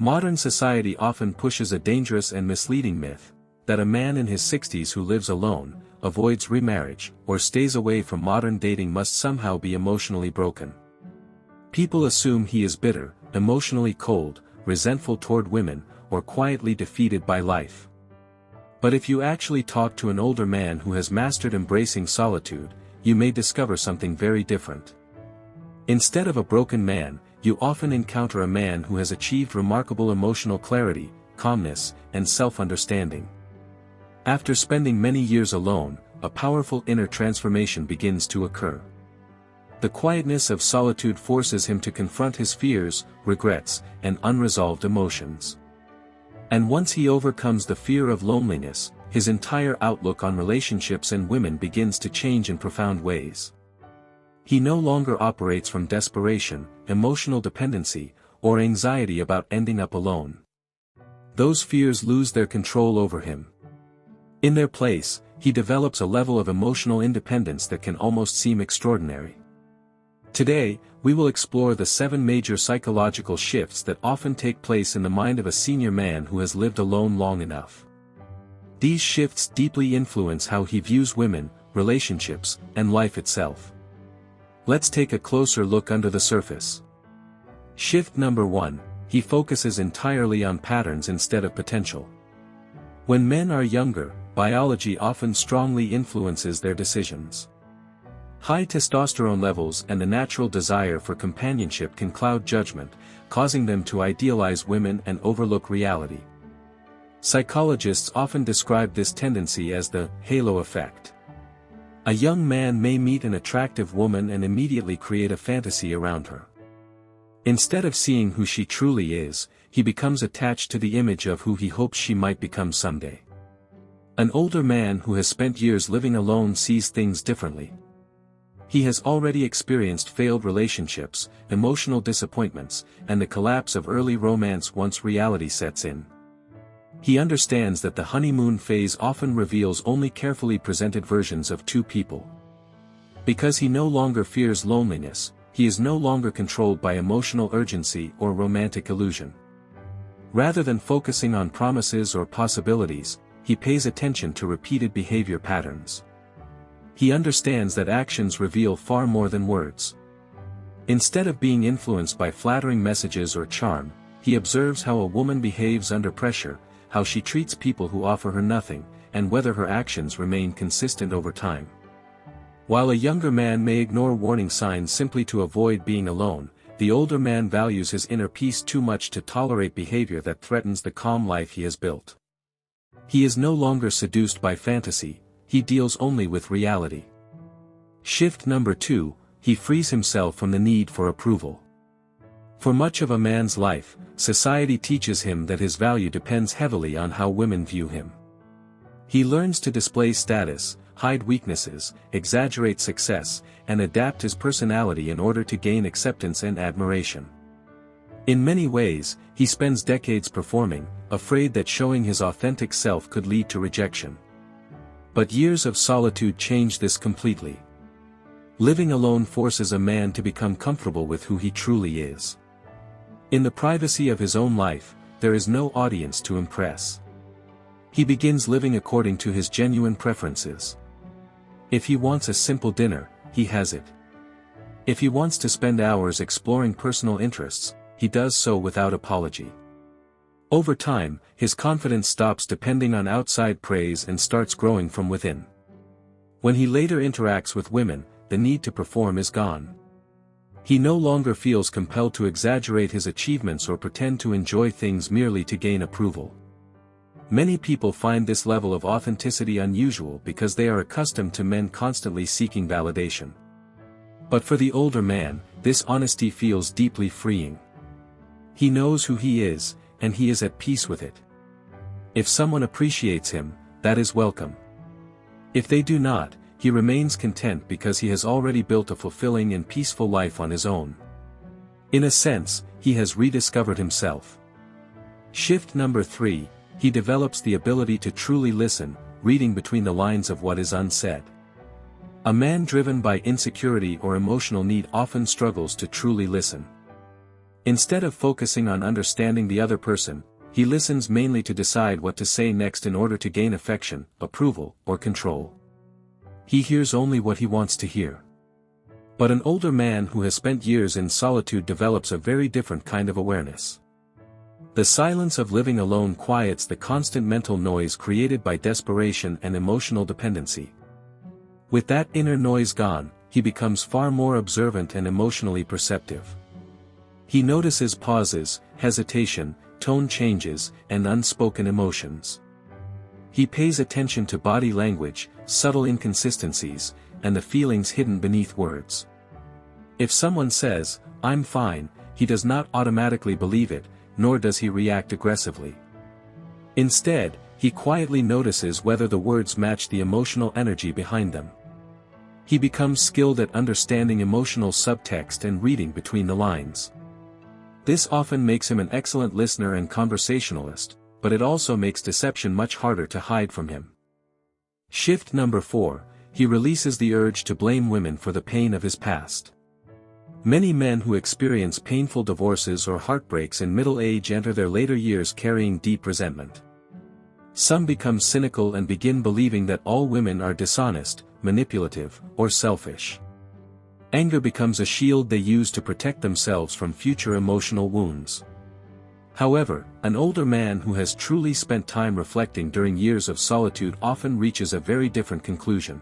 Modern society often pushes a dangerous and misleading myth, that a man in his 60s who lives alone, avoids remarriage, or stays away from modern dating must somehow be emotionally broken. People assume he is bitter, emotionally cold, resentful toward women, or quietly defeated by life. But if you actually talk to an older man who has mastered embracing solitude, you may discover something very different. Instead of a broken man, you often encounter a man who has achieved remarkable emotional clarity, calmness, and self-understanding. After spending many years alone, a powerful inner transformation begins to occur. The quietness of solitude forces him to confront his fears, regrets, and unresolved emotions. And once he overcomes the fear of loneliness, his entire outlook on relationships and women begins to change in profound ways. He no longer operates from desperation, emotional dependency, or anxiety about ending up alone. Those fears lose their control over him. In their place, he develops a level of emotional independence that can almost seem extraordinary. Today, we will explore the 7 major psychological shifts that often take place in the mind of a senior man who has lived alone long enough. These shifts deeply influence how he views women, relationships, and life itself. Let's take a closer look under the surface. Shift number 1, he focuses entirely on patterns instead of potential. When men are younger, biology often strongly influences their decisions. High testosterone levels and the natural desire for companionship can cloud judgment, causing them to idealize women and overlook reality. Psychologists often describe this tendency as the halo effect. A young man may meet an attractive woman and immediately create a fantasy around her. Instead of seeing who she truly is, he becomes attached to the image of who he hopes she might become someday. An older man who has spent years living alone sees things differently. He has already experienced failed relationships, emotional disappointments, and the collapse of early romance once reality sets in. He understands that the honeymoon phase often reveals only carefully presented versions of two people. Because he no longer fears loneliness, he is no longer controlled by emotional urgency or romantic illusion. Rather than focusing on promises or possibilities, he pays attention to repeated behavior patterns. He understands that actions reveal far more than words. Instead of being influenced by flattering messages or charm, he observes how a woman behaves under pressure, how she treats people who offer her nothing, and whether her actions remain consistent over time. While a younger man may ignore warning signs simply to avoid being alone, the older man values his inner peace too much to tolerate behavior that threatens the calm life he has built. He is no longer seduced by fantasy, he deals only with reality. Shift number 2, he frees himself from the need for approval. For much of a man's life, society teaches him that his value depends heavily on how women view him. He learns to display status, hide weaknesses, exaggerate success, and adapt his personality in order to gain acceptance and admiration. In many ways, he spends decades performing, afraid that showing his authentic self could lead to rejection. But years of solitude change this completely. Living alone forces a man to become comfortable with who he truly is. In the privacy of his own life, there is no audience to impress. He begins living according to his genuine preferences. If he wants a simple dinner, he has it. If he wants to spend hours exploring personal interests, he does so without apology. Over time, his confidence stops depending on outside praise and starts growing from within. When he later interacts with women, the need to perform is gone. He no longer feels compelled to exaggerate his achievements or pretend to enjoy things merely to gain approval. Many people find this level of authenticity unusual because they are accustomed to men constantly seeking validation. But for the older man, this honesty feels deeply freeing. He knows who he is, and he is at peace with it. If someone appreciates him, that is welcome. If they do not, he remains content because he has already built a fulfilling and peaceful life on his own. In a sense, he has rediscovered himself. Shift number 3, he develops the ability to truly listen, reading between the lines of what is unsaid. A man driven by insecurity or emotional need often struggles to truly listen. Instead of focusing on understanding the other person, he listens mainly to decide what to say next in order to gain affection, approval, or control. He hears only what he wants to hear. But an older man who has spent years in solitude develops a very different kind of awareness. The silence of living alone quiets the constant mental noise created by desperation and emotional dependency. With that inner noise gone, he becomes far more observant and emotionally perceptive. He notices pauses, hesitation, tone changes, and unspoken emotions. He pays attention to body language, subtle inconsistencies, and the feelings hidden beneath words. If someone says, "I'm fine," he does not automatically believe it, nor does he react aggressively. Instead, he quietly notices whether the words match the emotional energy behind them. He becomes skilled at understanding emotional subtext and reading between the lines. This often makes him an excellent listener and conversationalist, but it also makes deception much harder to hide from him. Shift number 4, he releases the urge to blame women for the pain of his past. Many men who experience painful divorces or heartbreaks in middle age enter their later years carrying deep resentment. Some become cynical and begin believing that all women are dishonest, manipulative, or selfish. Anger becomes a shield they use to protect themselves from future emotional wounds. However, an older man who has truly spent time reflecting during years of solitude often reaches a very different conclusion.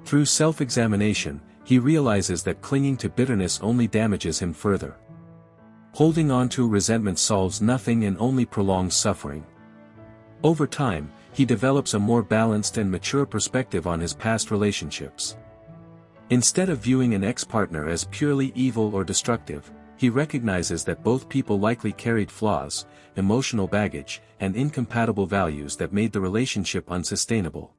Through self-examination, he realizes that clinging to bitterness only damages him further. Holding on to resentment solves nothing and only prolongs suffering. Over time, he develops a more balanced and mature perspective on his past relationships. Instead of viewing an ex-partner as purely evil or destructive, he recognizes that both people likely carried flaws, emotional baggage, and incompatible values that made the relationship unsustainable.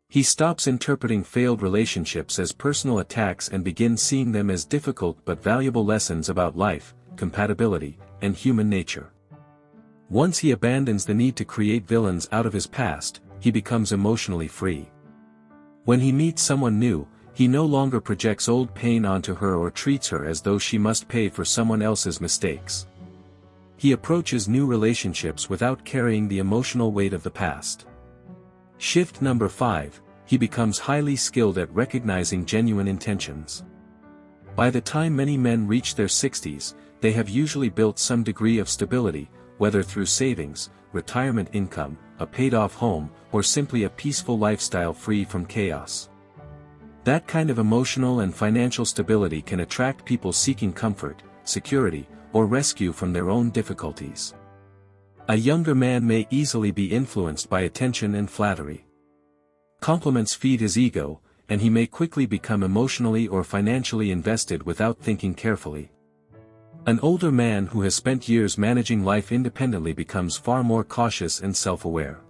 He stops interpreting failed relationships as personal attacks and begins seeing them as difficult but valuable lessons about life, compatibility, and human nature. Once he abandons the need to create villains out of his past, he becomes emotionally free. When he meets someone new, he no longer projects old pain onto her or treats her as though she must pay for someone else's mistakes. He approaches new relationships without carrying the emotional weight of the past. Shift number 5, he becomes highly skilled at recognizing genuine intentions. By the time many men reach their 60s, they have usually built some degree of stability, whether through savings, retirement income, a paid-off home, or simply a peaceful lifestyle free from chaos. That kind of emotional and financial stability can attract people seeking comfort, security, or rescue from their own difficulties. A younger man may easily be influenced by attention and flattery. Compliments feed his ego, and he may quickly become emotionally or financially invested without thinking carefully. An older man who has spent years managing life independently becomes far more cautious and self-aware.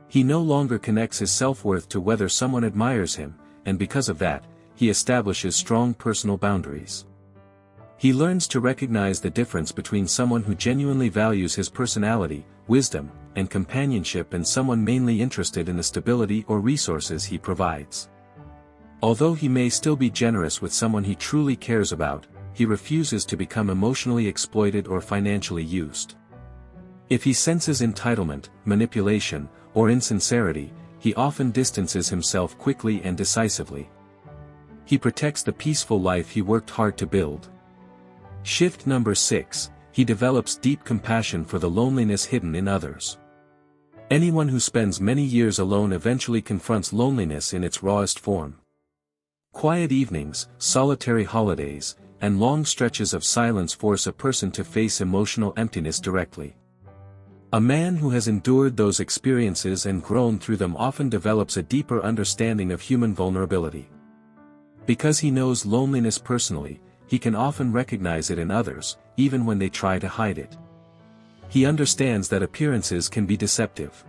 He no longer connects his self-worth to whether someone admires him, and because of that, he establishes strong personal boundaries. He learns to recognize the difference between someone who genuinely values his personality, wisdom, and companionship and someone mainly interested in the stability or resources he provides. Although he may still be generous with someone he truly cares about, he refuses to become emotionally exploited or financially used. If he senses entitlement, manipulation, or insincerity, he often distances himself quickly and decisively. He protects the peaceful life he worked hard to build. Shift number 6, he develops deep compassion for the loneliness hidden in others. Anyone who spends many years alone eventually confronts loneliness in its rawest form. Quiet evenings, solitary holidays, and long stretches of silence force a person to face emotional emptiness directly. A man who has endured those experiences and grown through them often develops a deeper understanding of human vulnerability. Because he knows loneliness personally, he can often recognize it in others, even when they try to hide it. He understands that appearances can be deceptive.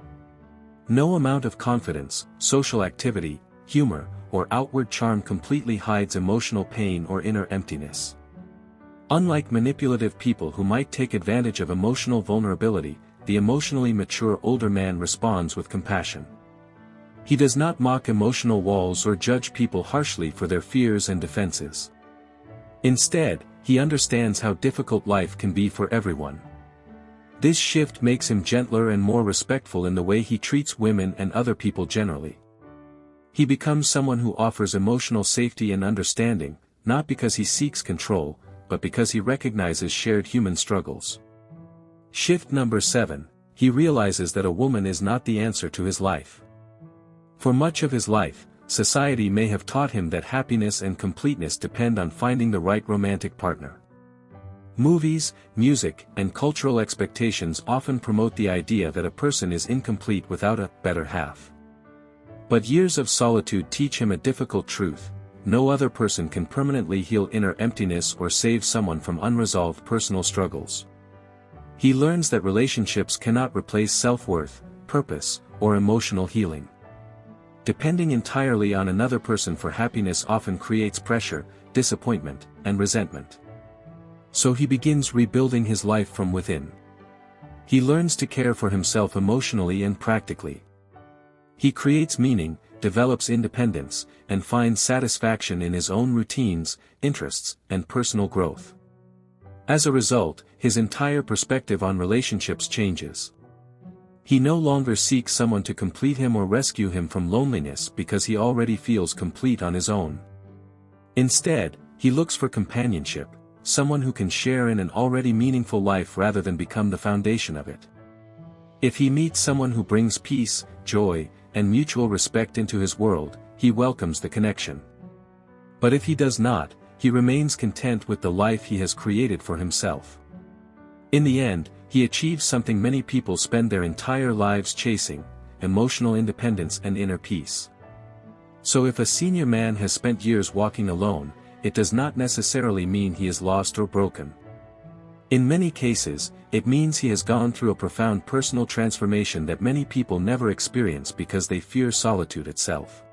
No amount of confidence, social activity, humor, or outward charm completely hides emotional pain or inner emptiness. Unlike manipulative people who might take advantage of emotional vulnerability, the emotionally mature older man responds with compassion. He does not mock emotional walls or judge people harshly for their fears and defenses. Instead, he understands how difficult life can be for everyone. This shift makes him gentler and more respectful in the way he treats women and other people generally. He becomes someone who offers emotional safety and understanding, not because he seeks control, but because he recognizes shared human struggles. Shift number 7, he realizes that a woman is not the answer to his life. For much of his life, society may have taught him that happiness and completeness depend on finding the right romantic partner. Movies, music, and cultural expectations often promote the idea that a person is incomplete without a better half. But years of solitude teach him a difficult truth: no other person can permanently heal inner emptiness or save someone from unresolved personal struggles. He learns that relationships cannot replace self-worth, purpose, or emotional healing. Depending entirely on another person for happiness often creates pressure, disappointment, and resentment. So he begins rebuilding his life from within. He learns to care for himself emotionally and practically. He creates meaning, develops independence, and finds satisfaction in his own routines, interests, and personal growth. As a result, his entire perspective on relationships changes. He no longer seeks someone to complete him or rescue him from loneliness because he already feels complete on his own. Instead, he looks for companionship, someone who can share in an already meaningful life rather than become the foundation of it. If he meets someone who brings peace, joy, and mutual respect into his world, he welcomes the connection. But if he does not, he remains content with the life he has created for himself. In the end, he achieves something many people spend their entire lives chasing: emotional independence and inner peace. So if a senior man has spent years walking alone, it does not necessarily mean he is lost or broken. In many cases, it means he has gone through a profound personal transformation that many people never experience because they fear solitude itself.